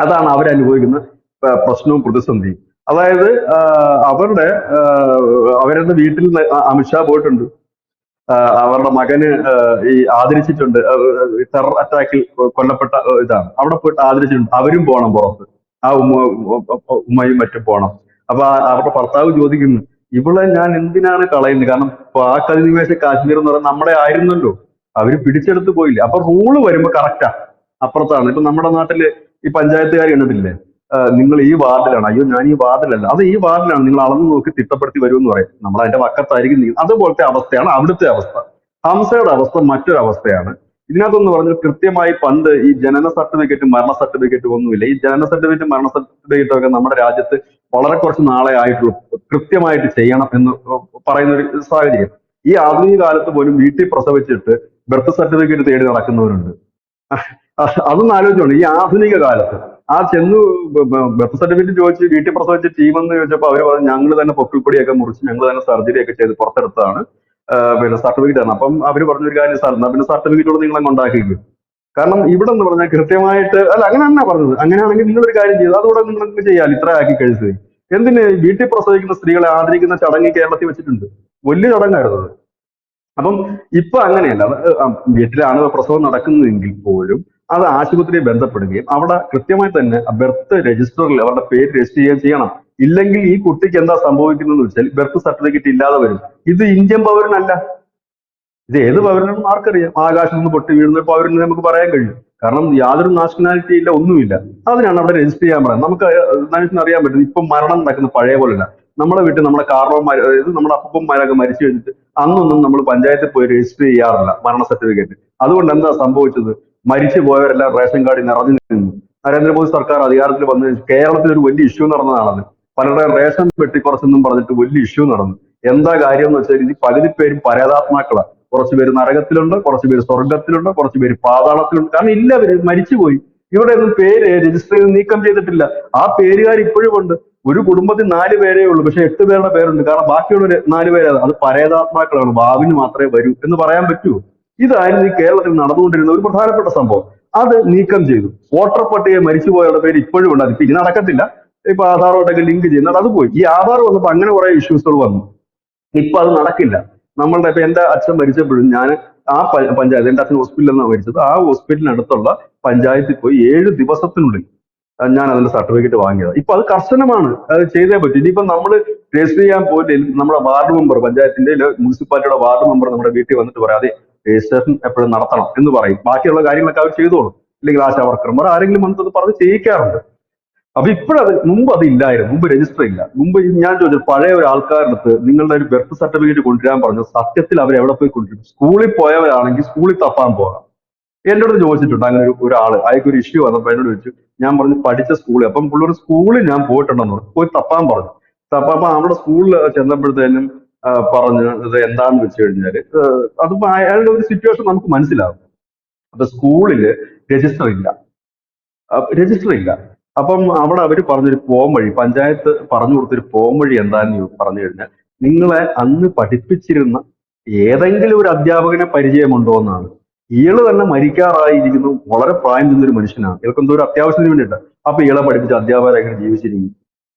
അതാണ് അവരനുഭവിക്കുന്ന പ്രശ്നവും പ്രതിസന്ധിയും. അതായത് അവരുടെ വീട്ടിൽ അമിത്ഷാ പോയിട്ടുണ്ട്. അവരുടെ മകന് ഈ ആദരിച്ചിട്ടുണ്ട്. ടെറർ അറ്റാക്കിൽ കൊല്ലപ്പെട്ട ഇതാണ്. അവിടെ പോയിട്ട് ആദരിച്ചിട്ടുണ്ട്. അവരും പോകണം പുറത്ത്. ആ ഉമ്മയും മറ്റും പോകണം. അപ്പൊ അവരുടെ ഭർത്താവ് ചോദിക്കുന്നു, ഇവളെ ഞാൻ എന്തിനാണ് കളയുന്നത്? കാരണം പാക് അധിനിവേശ കാശ്മീർ എന്ന് പറയുന്നത് നമ്മുടെ ആയിരുന്നല്ലോ, അവര് പിടിച്ചെടുത്ത് പോയില്ലേ. അപ്പൊ റൂള് വരുമ്പോ കറക്റ്റാ അപ്പുറത്താണ്. ഇപ്പൊ നമ്മുടെ നാട്ടില് ഈ പഞ്ചായത്തുകാർ കണ്ടിട്ടില്ലേ? നിങ്ങൾ ഈ വാർഡിലാണ്, അയ്യോ ഞാൻ ഈ വാർഡിലല്ല, അത് ഈ വാർഡിലാണ്, നിങ്ങൾ അളന്ന് നോക്കി തിട്ടപ്പെടുത്തി വരുമെന്ന് പറയും. നമ്മൾ അതിന്റെ പക്കത്തായിരിക്കും അതുപോലത്തെ അവസ്ഥയാണ് അവിടുത്തെ അവസ്ഥ. ഹംസയുടെ അവസ്ഥ മറ്റൊരു അവസ്ഥയാണ്. ഇതിനകത്തൊന്ന് പറഞ്ഞാൽ കൃത്യമായി പണ്ട് ഈ ജനന സർട്ടിഫിക്കറ്റും മരണ സർട്ടിഫിക്കറ്റും ഒന്നുമില്ല. ഈ ജനന സർട്ടിഫിക്കറ്റും മരണ സർട്ടിഫിക്കറ്റും ഒക്കെ നമ്മുടെ രാജ്യത്ത് വളരെ കുറച്ച് നാളെ ആയിട്ടുള്ളൂ കൃത്യമായിട്ട് ചെയ്യണം എന്ന് പറയുന്ന ഒരു സാഹചര്യം. ഈ ആധുനിക കാലത്ത് പോലും വീട്ടിൽ പ്രസവിച്ചിട്ട് ബർത്ത് സർട്ടിഫിക്കറ്റ് തേടി നടക്കുന്നവരുണ്ട്. അതൊന്ന് ആലോചിച്ചോളൂ. ഈ ആധുനിക കാലത്ത് ചെന്ന് ബർത്ത് സർട്ടിഫിക്കറ്റ് ചോദിച്ച് വീട്ടിൽ പ്രസവിച്ച് ടീമെന്ന് ചോദിച്ചപ്പോൾ അവര് പറഞ്ഞു ഞങ്ങൾ തന്നെ പൊക്കിൾപ്പൊടിയൊക്കെ മുറിച്ച് ഞങ്ങൾ തന്നെ സർജറി ഒക്കെ ചെയ്ത് പുറത്തെടുത്താണ് സർട്ടിഫിക്കറ്റ് ആണ്. അപ്പം അവര് പറഞ്ഞൊരു കാര്യം, സാർ എന്നാ പിന്നെ സർട്ടിഫിക്കറ്റോട് നിങ്ങളെ ഉണ്ടാക്കിയില്ല. കാരണം ഇവിടെ എന്ന് പറഞ്ഞാൽ കൃത്യമായിട്ട് അങ്ങനെ തന്നെ പറഞ്ഞത്. അങ്ങനെയാണെങ്കിൽ നിങ്ങളൊരു കാര്യം ചെയ്തു അതുകൂടെ നിങ്ങൾക്ക് ചെയ്യാൻ ഇത്ര ആക്കി കഴിച്ചത്. എന്തിന് വീട്ടിൽ പ്രസവിക്കുന്ന സ്ത്രീകളെ ആദരിക്കുന്ന ചടങ്ങ് കേരളത്തിൽ വെച്ചിട്ടുണ്ട്. വലിയ ചടങ്ങായിരുന്നു അത്. അപ്പം ഇപ്പൊ അങ്ങനെയല്ല. വീട്ടിലാണ് പ്രസവം നടക്കുന്നതെങ്കിൽ പോലും അത് ആശുപത്രിയെ ബന്ധപ്പെടുകയും അവിടെ കൃത്യമായി തന്നെ ബർത്ത് രജിസ്റ്ററിൽ അവരുടെ പേര് രജിസ്റ്റർ ചെയ്യുകയും ചെയ്യണം. ഇല്ലെങ്കിൽ ഈ കുട്ടിക്ക് എന്താ സംഭവിക്കുന്നതെന്ന് വെച്ചാൽ ബർത്ത് സർട്ടിഫിക്കറ്റ് ഇല്ലാതെ വരും. ഇത് ഇന്ത്യൻ പൗരനല്ല. ഇത് ഏത് പൗരനാണെന്ന് ആർക്കറിയാം? ആകാശത്ത് നിന്ന് പൊട്ടി വീഴുന്ന ഒരു പൗരന് നമുക്ക് പറയാൻ കഴിയും. കാരണം യാതൊരു നാഷണാലിറ്റി ഇല്ല, ഒന്നുമില്ല. അതിനാണ് അവിടെ രജിസ്റ്റർ ചെയ്യാൻ പറയുന്നത്. നമുക്ക് മനുഷ്യന് അറിയാൻ പറ്റും. ഇപ്പം മരണം നടക്കുന്ന പഴയ പോലെയല്ല. നമ്മുടെ വീട്ടിൽ നമ്മുടെ കാരണവന്മാർ, അതായത് നമ്മുടെ അപ്പന്മാരൊക്കെ മരിച്ചു കഴിഞ്ഞിട്ട് അന്നൊന്നും നമ്മൾ പഞ്ചായത്തിൽ പോയി രജിസ്റ്റർ ചെയ്യാറില്ല മരണ സർട്ടിഫിക്കറ്റ്. അതുകൊണ്ട് എന്താ സംഭവിച്ചത്? മരിച്ചു പോയവരെല്ലാം റേഷൻ കാർഡിൽ നിറഞ്ഞു നിന്നു. നരേന്ദ്രമോദി സർക്കാർ അധികാരത്തിൽ വന്ന് കേരളത്തിൽ ഒരു വലിയ ഇഷ്യൂ നടന്നതാണത്. പലരുടെ റേഷൻ വെട്ടിക്കുറച്ചെന്നും പറഞ്ഞിട്ട് വലിയ ഇഷ്യൂ നടന്നു. എന്താ കാര്യം എന്ന് വെച്ചാൽ ഇത് പകുതി പേരും പരേതാത്മാക്കളാണ്. കുറച്ചുപേര് നരകത്തിലുണ്ട്, കുറച്ചുപേര് സ്വർഗത്തിലുണ്ട്, കുറച്ചുപേര് പാതാളത്തിലുണ്ട്. കാരണം ഇല്ലവര് മരിച്ചുപോയി. ഇവിടെ ഒന്നും പേര് രജിസ്റ്റർ ചെയ്ത് നീക്കം ചെയ്തിട്ടില്ല. ആ പേരുകാർ ഇപ്പോഴും ഉണ്ട്. ഒരു കുടുംബത്തിൽ 4 പേരേ ഉള്ളൂ, പക്ഷെ 8 പേരുടെ പേരുണ്ട്. കാരണം ബാക്കിയുള്ള 4 പേര് അത് പരേതാത്മാക്കളാണ്, ഭാവിന് മാത്രമേ വരൂ എന്ന് പറയാൻ പറ്റൂ. ഇതായിരുന്നു ഈ കേരളത്തിൽ നടന്നുകൊണ്ടിരുന്ന ഒരു പ്രധാനപ്പെട്ട സംഭവം. അത് നീക്കം ചെയ്തു. വോട്ടർ പട്ടിക മരിച്ചുപോയവരുടെ പേര് ഇപ്പോഴും ഉണ്ട്. അതിപ്പോ ഇനി നടക്കത്തില്ല. ഇപ്പൊ ആധാറുമായിട്ടൊക്കെ ലിങ്ക് ചെയ്യുന്നത് അത് പോയി. ഈ ആധാർ വന്നപ്പോ അങ്ങനെ കുറെ ഇഷ്യൂസുകൾ വന്നു. ഇപ്പൊ അത് നടക്കില്ല. നമ്മളുടെ ഇപ്പൊ എന്റെ അച്ഛൻ മരിച്ചപ്പോഴും ഞാൻ ആ പഞ്ചായത്ത്, എന്റെ അച്ഛൻ ഹോസ്പിറ്റലിൽ നിന്നാണ് മരിച്ചത്, ആ ഹോസ്പിറ്റലിനടുത്തുള്ള പഞ്ചായത്തിൽ പോയി 7 ദിവസത്തിനുള്ളിൽ ഞാൻ അതിന്റെ സർട്ടിഫിക്കറ്റ് വാങ്ങിയത്. ഇപ്പൊ അത് കർശനമാണ്, അത് ചെയ്തേ പറ്റും. ഇനിയിപ്പോ നമ്മൾ രജിസ്റ്റർ ചെയ്യാൻ പോയിട്ട് നമ്മുടെ വാർഡ് മെമ്പർ, പഞ്ചായത്തിന്റെ മുനിസിപ്പാലിറ്റിയുടെ വാർഡ് മെമ്പർ നമ്മുടെ വീട്ടിൽ വന്നിട്ട് പറയാം അതെ രജിസ്ട്രേഷൻ എപ്പോഴും നടത്തണം എന്ന് പറയും. ബാക്കിയുള്ള കാര്യങ്ങളൊക്കെ അവർ ചെയ്തോളും. അല്ലെങ്കിൽ ആശാ വർക്കർമാർ ആരെങ്കിലും വന്നിട്ട് പറഞ്ഞ് ചെയ്യിക്കാറുണ്ട്. അപ്പൊ ഇപ്പോഴത്, മുമ്പ് അതില്ലായിരുന്നു. മുമ്പ് രജിസ്റ്റർ ഇല്ല. മുമ്പ് ഞാൻ ചോദിച്ചു പഴയ ഒരു ആൾക്കാരുടെ അടുത്ത് നിങ്ങളുടെ ഒരു ബർത്ത് സർട്ടിഫിക്കറ്റ് കൊണ്ടുവരാൻ പറഞ്ഞു. സത്യത്തിൽ അവർ എവിടെ പോയി കൊണ്ടുവരും? സ്കൂളിൽ പോയവരാണെങ്കിൽ സ്കൂളിൽ തപ്പാൻ പോകാം. എന്നോട് ചോദിച്ചിട്ടുണ്ട് അങ്ങനെ ഒരാള്, അയാൾക്ക് ഒരു ഇഷ്യൂ വന്നപ്പോ എന്നോട് ചോദിച്ചു. ഞാൻ പറഞ്ഞു പഠിച്ച സ്കൂളിൽ. അപ്പം പുള്ളി സ്കൂളിൽ ഞാൻ പോയിട്ടുണ്ടെന്ന് പറഞ്ഞു. പോയി തപ്പാൻ പറഞ്ഞു. തപ്പാൻ അവിടെ സ്കൂളിൽ ചെന്നപ്പോഴത്തേനും പറഞ്ഞു ഇത് എന്താന്ന് വെച്ച് കഴിഞ്ഞാല് അതിപ്പോ അയാളുടെ ഒരു സിറ്റുവേഷൻ നമുക്ക് മനസ്സിലാവും. അപ്പൊ സ്കൂളില് രജിസ്റ്റർ ഇല്ല. രജിസ്റ്റർ ഇല്ല. അപ്പം അവിടെ അവര് പറഞ്ഞൊരു പോം വഴി, പഞ്ചായത്ത് പറഞ്ഞു കൊടുത്തൊരു പോം വഴി എന്താന്ന് പറഞ്ഞു കഴിഞ്ഞാൽ നിങ്ങളെ അന്ന് പഠിപ്പിച്ചിരുന്ന ഏതെങ്കിലും ഒരു അധ്യാപകനെ പരിചയമുണ്ടോ എന്നാണ്. ഇയാള് തന്നെ മരിക്കാറായിരിക്കുന്നു, വളരെ പ്രായം ചെന്നൊരു മനുഷ്യനാണ്. ഇയാൾക്ക് എന്തോ ഒരു അത്യാവശ്യത്തിന് വേണ്ടിയിട്ട്. അപ്പൊ ഇയാളെ പഠിപ്പിച്ച അധ്യാപകരെ എങ്ങനെ ജീവിച്ചിരിക്കും?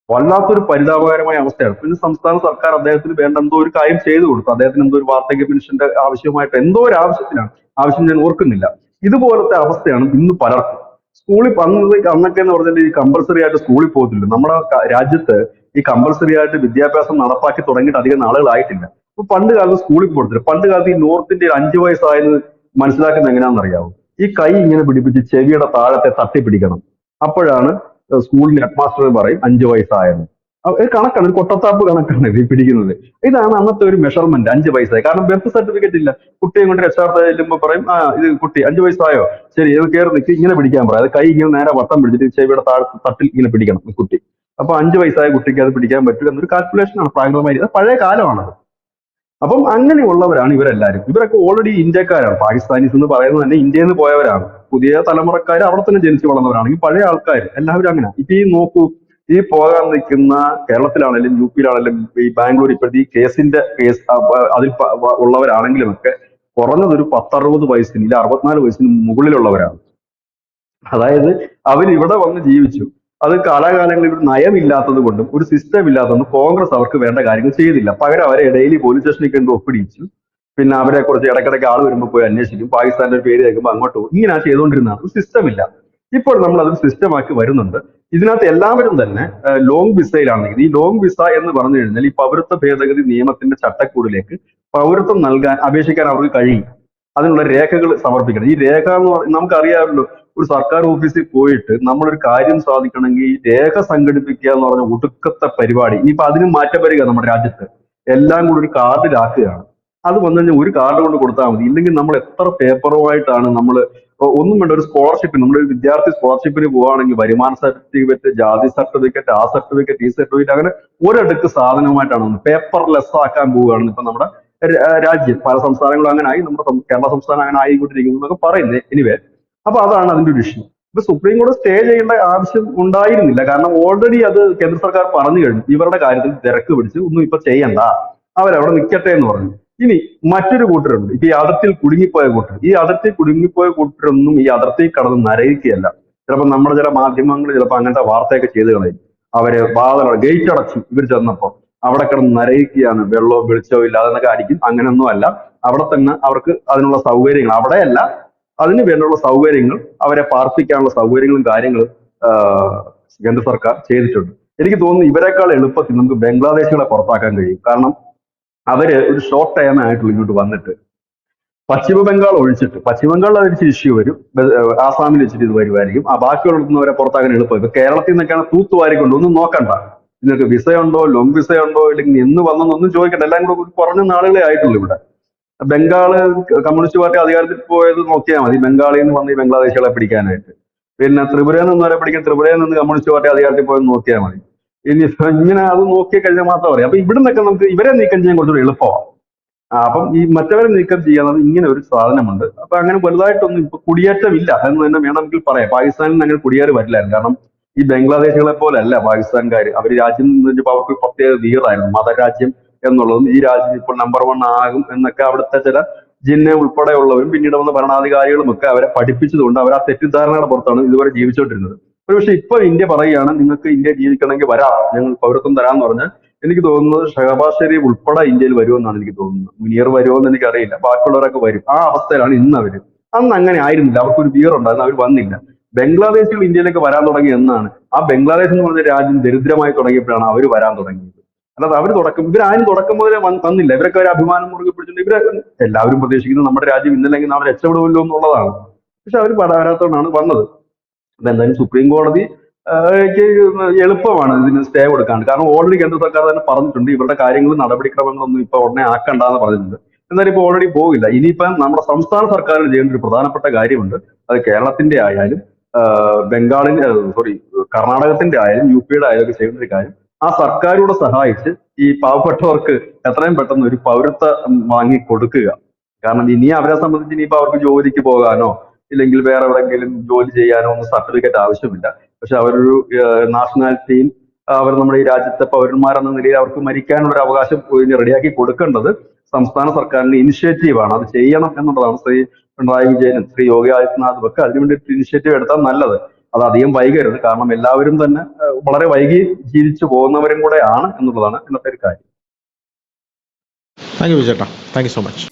വല്ലാത്തൊരു പരിതാപകരമായ അവസ്ഥയാണ്. പിന്നെ സംസ്ഥാന സർക്കാർ അദ്ദേഹത്തിന് വേണ്ട എന്തോ ഒരു കാര്യം ചെയ്തു കൊടുത്തു. അദ്ദേഹത്തിന് എന്തോ ഒരു വാർദ്ധക്യ പെൻഷന്റെ ആവശ്യമായിട്ട് എന്തോ ഒരു ആവശ്യത്തിനാണ്, ആവശ്യം ഞാൻ ഓർക്കുന്നില്ല. ഇതുപോലത്തെ അവസ്ഥയാണ് ഇന്ന് പലർക്കും. സ്കൂളിൽ അന്നൊക്കെ എന്ന് പറഞ്ഞാൽ ഈ കമ്പൽസറി ആയിട്ട് സ്കൂളിൽ പോകത്തില്ല. നമ്മുടെ രാജ്യത്ത് ഈ കമ്പൽസറി ആയിട്ട് വിദ്യാഭ്യാസം നടപ്പാക്കി തുടങ്ങിയിട്ട് അധികം നാളുകളായിട്ടില്ല. അപ്പൊ പണ്ട് കാലത്ത് സ്കൂളിൽ പോകത്തില്ല. പണ്ട് കാലത്ത് ഈ നോർത്ത് ഇന്ത്യയിൽ 5 വയസ്സായത് മനസ്സിലാക്കുന്നത് എങ്ങനെയാണെന്ന് അറിയാമോ? ഈ കൈ ഇങ്ങനെ പിടിപ്പിച്ച് ചെവിയുടെ താഴത്തെ തട്ടി പിടിക്കണം. അപ്പോഴാണ് സ്കൂളിൽ ഹെഡ് മാസ്റ്റർ പറയും 5 വയസ്സായെന്ന്. കണക്കാണ്, ഒരു കൊട്ടത്താപ്പ് കണക്കാണ് ഇത് ഈ പിടിക്കുന്നത്. ഇതാണ് അന്നത്തെ ഒരു മെഷർമെന്റ്, 5 വയസ്സായി. കാരണം ബർത്ത് സർട്ടിഫിക്കറ്റ് ഇല്ല. കുട്ടിയെ കൊണ്ട് രക്ഷാർത്ഥ ചെല്ലുമ്പോൾ പറയും, ഇത് കുട്ടി 5 വയസ്സായോ, ശരി ഇത് കയറി നിൽക്കി, ഇങ്ങനെ പിടിക്കാൻ പറയാം. അത് കൈ ഇങ്ങനെ നേരെ വട്ടം പിടിച്ചിട്ട് ചെവിയുടെ താഴത്ത് തട്ടിൽ ഇങ്ങനെ പിടിക്കണം ഈ കുട്ടി. അപ്പൊ 5 വയസ്സായ കുട്ടിക്ക് അത് പിടിക്കാൻ പറ്റും എന്നൊരു കാൽക്കുലേഷൻ ആണ് പ്രാകൃതമായി. അത് പഴയ കാലമാണ്. അപ്പം അങ്ങനെയുള്ളവരാണ് ഇവരെല്ലാരും. ഇവരൊക്കെ ഓൾറെഡി ഇന്ത്യക്കാരാണ്. പാകിസ്ഥാനീസ് എന്ന് പറയുന്നത് തന്നെ ഇന്ത്യയിൽ നിന്ന് പോയവരാണ്. പുതിയ തലമുറക്കാർ അവിടെ തന്നെ ജനിച്ചു വളർന്നവരാണെങ്കിൽ പഴയ ആൾക്കാർ എല്ലാവരും അങ്ങനെ. ഇപ്പൊ ഈ നോക്കൂ, ഈ പോകാൻ നിൽക്കുന്ന കേരളത്തിലാണെങ്കിലും യു പിയിലാണെങ്കിലും ഈ ബാംഗ്ലൂർ ഇപ്പോഴത്തെ ഈ കേസ് അതിൽ ഉള്ളവരാണെങ്കിലും ഒക്കെ കുറഞ്ഞത് ഒരു 10-60 വയസ്സിന് ഇല്ല 64 വയസ്സിന് മുകളിലുള്ളവരാണ്. അതായത് അവർ ഇവിടെ വന്ന് ജീവിച്ചു. അത് കാലാകാലങ്ങളിൽ ഒരു നയമില്ലാത്തത് കൊണ്ടും ഒരു സിസ്റ്റം ഇല്ലാത്തതുകൊണ്ടും കോൺഗ്രസ് അവർക്ക് വേണ്ട കാര്യങ്ങൾ ചെയ്തില്ല. പകരം അവരെ ഡെയിലി പോലീസ് സ്റ്റേഷനിൽ കൊണ്ട് ഒപ്പിടിച്ചു. പിന്നെ അവരെ കുറിച്ച് ഇടയ്ക്കിടയ്ക്ക് ആൾ വരുമ്പോൾ പോയി അന്വേഷിക്കും. പാകിസ്ഥാന്റെ ഒരു പേര് കേൾക്കുമ്പോൾ അങ്ങോട്ട് പോകും. ഇങ്ങനെ ചെയ്തുകൊണ്ടിരുന്നതാണ്. ഒരു സിസ്റ്റം ഇല്ല. ഇപ്പോൾ നമ്മൾ അതൊരു സിസ്റ്റമാക്കി വരുന്നുണ്ട്. ഇതിനകത്ത് എല്ലാവരും തന്നെ ലോങ് വിസയിലാണെങ്കിൽ, ഈ ലോങ് വിസ എന്ന് പറഞ്ഞു കഴിഞ്ഞാൽ ഈ പൗരത്വ ഭേദഗതി നിയമത്തിന്റെ ചട്ടക്കൂടിലേക്ക് പൗരത്വം നൽകാൻ അപേക്ഷിക്കാൻ അവർക്ക് കഴിയും. അതിനുള്ള രേഖകൾ സമർപ്പിക്കണം. ഈ രേഖ എന്ന് പറയുന്നത് നമുക്കറിയാമല്ലോ, ഒരു സർക്കാർ ഓഫീസിൽ പോയിട്ട് നമ്മളൊരു കാര്യം സാധിക്കണമെങ്കിൽ രേഖ സംഘടിപ്പിക്കുക എന്ന് പറഞ്ഞ ഒടുക്കത്തെ പരിപാടി. ഇനിയിപ്പോ അതിന് മാറ്റം വരിക നമ്മുടെ രാജ്യത്ത്. എല്ലാം കൂടി ഒരു കാർഡിലാക്കുകയാണ്. അത് വന്നു കഴിഞ്ഞാൽ ഒരു കാർഡ് കൊണ്ട് കൊടുത്താൽ മതി. ഇല്ലെങ്കിൽ നമ്മൾ എത്ര പേപ്പറുമായിട്ടാണ് നമ്മൾ, ഒന്നും വേണ്ട, ഒരു സ്കോളർഷിപ്പ്, നമ്മളൊരു വിദ്യാർത്ഥി സ്കോളർഷിപ്പിന് പോവുകയാണെങ്കിൽ വരുമാന സർട്ടിഫിക്കറ്റ്, ജാതി സർട്ടിഫിക്കറ്റ്, ആ സർട്ടിഫിക്കറ്റ്, ഈ സർട്ടിഫിക്കറ്റ്, അങ്ങനെ ഒരടുക്ക് സാധനവുമായിട്ടാണ് പേപ്പർലെസ് ആക്കാൻ പോവുകയാണ് ഇപ്പൊ നമ്മുടെ രാജ്യം. പല സംസ്ഥാനങ്ങളും അങ്ങനെ ആയി, നമ്മുടെ കേരള സംസ്ഥാനം അങ്ങനെ ആയിക്കൊണ്ടിരിക്കുന്നു എന്നൊക്കെ പറയുന്നത്. എനിവേ, അപ്പൊ അതാണ് അതിന്റെ ഒരു ഇഷ്യൂ. ഇപ്പൊ സുപ്രീം കോടതി സ്റ്റേ ചെയ്യേണ്ട ആവശ്യം ഉണ്ടായിരുന്നില്ല. കാരണം ഓൾറെഡി അത് കേന്ദ്ര സർക്കാർ പറഞ്ഞു കഴിഞ്ഞു. ഇവരുടെ കാര്യത്തിൽ തിരക്ക് പിടിച്ച് ഒന്നും ഇപ്പൊ ചെയ്യണ്ട, അവരവിടെ നിൽക്കട്ടെ എന്ന് പറഞ്ഞു. ഇനി മറ്റൊരു കൂട്ടരുണ്ട്, ഇപ്പൊ ഈ അതിർത്തിയിൽ കുടുങ്ങിപ്പോയ കൂട്ടർ. ഈ അതിർത്തിയിൽ കുടുങ്ങിപ്പോയ കൂട്ടരൊന്നും ഈ അതിർത്തിയിൽ കടന്ന് നരയിക്കുകയല്ല. ചിലപ്പോൾ നമ്മുടെ ചില മാധ്യമങ്ങൾ ചിലപ്പോൾ അങ്ങനത്തെ വാർത്തയൊക്കെ ചെയ്ത് കളയും. അവര് ഗേറ്റ് അടച്ചു ഇവർ ചെന്നപ്പോ, അവിടെ കിടന്ന് നരയിക്കുകയാണ്, വെള്ളവും വെളിച്ചവും ഇല്ലാതെ എന്നൊക്കെ അടിക്കും. അങ്ങനെയൊന്നും അല്ല. അവിടെ തന്നെ അവർക്ക് അതിനുള്ള സൗകര്യങ്ങൾ, അവിടെയല്ല, അതിന് വേണ്ടിയുള്ള സൗകര്യങ്ങൾ, അവരെ പാർപ്പിക്കാനുള്ള സൗകര്യങ്ങളും കാര്യങ്ങളും കേന്ദ്ര സർക്കാർ ചെയ്തിട്ടുണ്ട്. എനിക്ക് തോന്നുന്നു ഇവരെക്കാൾ എളുപ്പത്തിൽ നമുക്ക് ബംഗ്ലാദേശികളെ പുറത്താക്കാൻ കഴിയും. കാരണം അവര് ഒരു ഷോർട്ട് ടൈം ആയിട്ടുള്ള ഇങ്ങോട്ട് വന്നിട്ട്, പശ്ചിമ ബംഗാൾ ഒഴിച്ചിട്ട്, പശ്ചിമ ബംഗാളിൽ ഒരു ഇഷ്യൂ വരും, ആസാമിൽ വെച്ചിട്ട് ഇത് വരുമായിരിക്കും. ആ ബാക്കിയുള്ളവരെ പുറത്താക്കാൻ എളുപ്പം. ഇപ്പൊ കേരളത്തിൽ നിന്നൊക്കെയാണ് തൂത്തുവാരിക്കൊണ്ട്, ഒന്നും നോക്കണ്ട, നിങ്ങൾക്ക് വിസയുണ്ടോ, ലോങ് വിസയുണ്ടോ, ഇല്ലെങ്കിൽ എന്ന് വന്നെന്നൊന്നും ചോദിക്കണ്ട, എല്ലാം കൂടെ കുറഞ്ഞ നാളുകളെ ആയിട്ടുള്ളൂ ഇവിടെ. ബംഗാള് കമ്മ്യൂണിസ്റ്റ് പാർട്ടി അധികാരത്തിൽ പോയത് നോക്കിയാൽ മതി, ബംഗാളിൽ നിന്ന് വന്ന് ഈ ബംഗ്ലാദേശികളെ പിടിക്കാനായിട്ട്. പിന്നെ ത്രിപുരയിൽ നിന്ന് വരെ പിടിക്കാൻ, ത്രിപുരയിൽ നിന്ന് കമ്മ്യൂണിസ്റ്റ് പാർട്ടി അധികാരത്തിൽ പോയത് നോക്കിയാൽ മതി. ഇനി ഇങ്ങനെ അത് നോക്കി കഴിഞ്ഞാൽ മാത്രം അറിയാം. അപ്പൊ ഇവിടെ നിന്നൊക്കെ നമുക്ക് ഇവരെ നീക്കം ചെയ്യാൻ കുറച്ചുകൂടി എളുപ്പമാണ്. അപ്പം ഈ മറ്റവരെ നീക്കം ചെയ്യാൻ ഇങ്ങനെ ഒരു സാധനമുണ്ട്. അപ്പൊ അങ്ങനെ വലുതായിട്ടൊന്നും ഇപ്പൊ കുടിയേറ്റം ഇല്ല എന്ന് തന്നെ വേണമെങ്കിൽ പറയാം. പാകിസ്ഥാനിൽ നിന്ന് അങ്ങനെ കുടിയേറി വരില്ലായിരുന്നു. കാരണം ഈ ബംഗ്ലാദേശികളെ പോലെ അല്ല പാകിസ്ഥാൻകാർ. അവർ രാജ്യം എന്ന് വെച്ചപ്പോൾ അവർക്ക് പ്രത്യേക വീറായിരുന്നു. മതരാജ്യം എന്നുള്ളതും ഈ രാജ്യം ഇപ്പോൾ നമ്പർ 1 ആകും എന്നൊക്കെ അവിടുത്തെ ചില ജിന്നെ ഉൾപ്പെടെയുള്ളവരും പിന്നീട് വന്ന ഭരണാധികാരികളും ഒക്കെ അവരെ പഠിപ്പിച്ചതുകൊണ്ട് അവർ ആ തെറ്റിദ്ധാരണയുടെ പുറത്താണ് ഇതുവരെ ജീവിച്ചുകൊണ്ടിരുന്നത്. പക്ഷെ ഇപ്പൊ ഇന്ത്യ പറയുകയാണ്, നിങ്ങൾക്ക് ഇന്ത്യ ജീവിക്കണമെങ്കിൽ വരാം, ഞങ്ങൾ പൗരത്വം തരാമെന്ന് പറഞ്ഞാൽ എനിക്ക് തോന്നുന്നത് ഷഹബാസ് ഷെരീഫ് ഉൾപ്പെടെ ഇന്ത്യയിൽ വരുമെന്നാണ് എനിക്ക് തോന്നുന്നത്. മുനിയർ വരുമോന്ന് എനിക്കറിയില്ല. ബാക്കിയുള്ളവരൊക്കെ വരും. ആ അവസ്ഥയിലാണ് ഇന്ന് അവര്. അന്ന് അങ്ങനെ ആയിരുന്നില്ല. അവർക്കൊരു വീറുണ്ടായിരുന്നു, അവർ വന്നില്ല. ബംഗ്ലാദേശികൾ ഇന്ത്യയിലേക്ക് വരാൻ തുടങ്ങി എന്നാണ്. ആ ബംഗ്ലാദേശ് എന്ന് പറഞ്ഞ രാജ്യം ദരിദ്രമായി തുടങ്ങിയപ്പോഴാണ് അവർ വരാൻ തുടങ്ങിയത്. അല്ലാതെ അവർ ഇവരാരും തുടക്കം മുതലേ വന്നില്ല. ഇവരൊക്കെ ഒരു അഭിമാനം മുറുകെ പിടിച്ചിട്ടുണ്ട്. ഇവര് എല്ലാവരും പ്രതീക്ഷിക്കുന്നത് നമ്മുടെ രാജ്യം ഇന്നല്ലെങ്കിൽ നാളെ രക്ഷപ്പെടുമല്ലോ എന്നുള്ളതാണ്. പക്ഷെ അവർ വരാത്തോണ്ടാണ് വന്നത്. അപ്പൊ എന്തായാലും സുപ്രീം കോടതി ക്ക് എളുപ്പമാണ് ഇതിന് സ്റ്റേ കൊടുക്കാൻ. കാരണം ഓൾറെഡി കേന്ദ്ര സർക്കാർ തന്നെ പറഞ്ഞിട്ടുണ്ട് ഇവരുടെ കാര്യങ്ങൾ, നടപടിക്രമങ്ങളൊന്നും ipo ഉടനെ ആക്കണ്ടെന്ന് പറഞ്ഞിട്ടുണ്ട്. എന്നാലും ഇപ്പൊ ഓൾറെഡി പോകില്ല. ഇനിയിപ്പം നമ്മുടെ സംസ്ഥാന സർക്കാരിന് ചെയ്യേണ്ട ഒരു പ്രധാനപ്പെട്ട കാര്യമുണ്ട്. അത് കേരളത്തിന്റെ ആയാലും ബംഗാളിന്റെ, സോറി, കർണാടകത്തിന്റെ ആയാലും യു പിയുടെ ആയാലും ഒക്കെ ചെയ്യേണ്ട ഒരു കാര്യം, ആ സർക്കാരോട് സഹായിച്ച് ഈ പാവപ്പെട്ടവർക്ക് എത്രയും പെട്ടെന്ന് ഒരു പൗരത്വം വാങ്ങി കൊടുക്കുക. കാരണം ഇനി അവരെ സംബന്ധിച്ച് ഇനിയിപ്പോ അവർക്ക് ജോലിക്ക് പോകാനോ ഇല്ലെങ്കിൽ വേറെ എവിടെയെങ്കിലും ജോലി ചെയ്യാനോ ഒന്നും സർട്ടിഫിക്കറ്റ് ആവശ്യമില്ല. പക്ഷെ അവരൊരു നാഷണാലിറ്റിയും അവർ നമ്മുടെ ഈ രാജ്യത്തെ പൗരന്മാരെന്ന നിലയിൽ അവർക്ക് മരിക്കാനുള്ള ഒരു അവകാശം റെഡിയാക്കി കൊടുക്കേണ്ടത് സംസ്ഥാന സർക്കാരിന്റെ ഇനിഷ്യേറ്റീവാണ്. അത് ചെയ്യണം എന്നുള്ളതാണ്. ശ്രീ പിണറായി വിജയനും ശ്രീ യോഗി ആദിത്യനാഥും ഒക്കെ അതിനുവേണ്ടി ഇനിഷ്യേറ്റീവ് എടുത്താൽ നല്ലത്. അത് അധികം വൈകരുത്. കാരണം എല്ലാവരും തന്നെ വളരെ വൈകി ജീവിച്ചു പോകുന്നവരും കൂടെ ആണ് എന്നുള്ളതാണ് ഇന്നത്തെ ഒരു കാര്യം. താങ്ക് യു ചേട്ടാ, താങ്ക് യു സോ മച്ച്.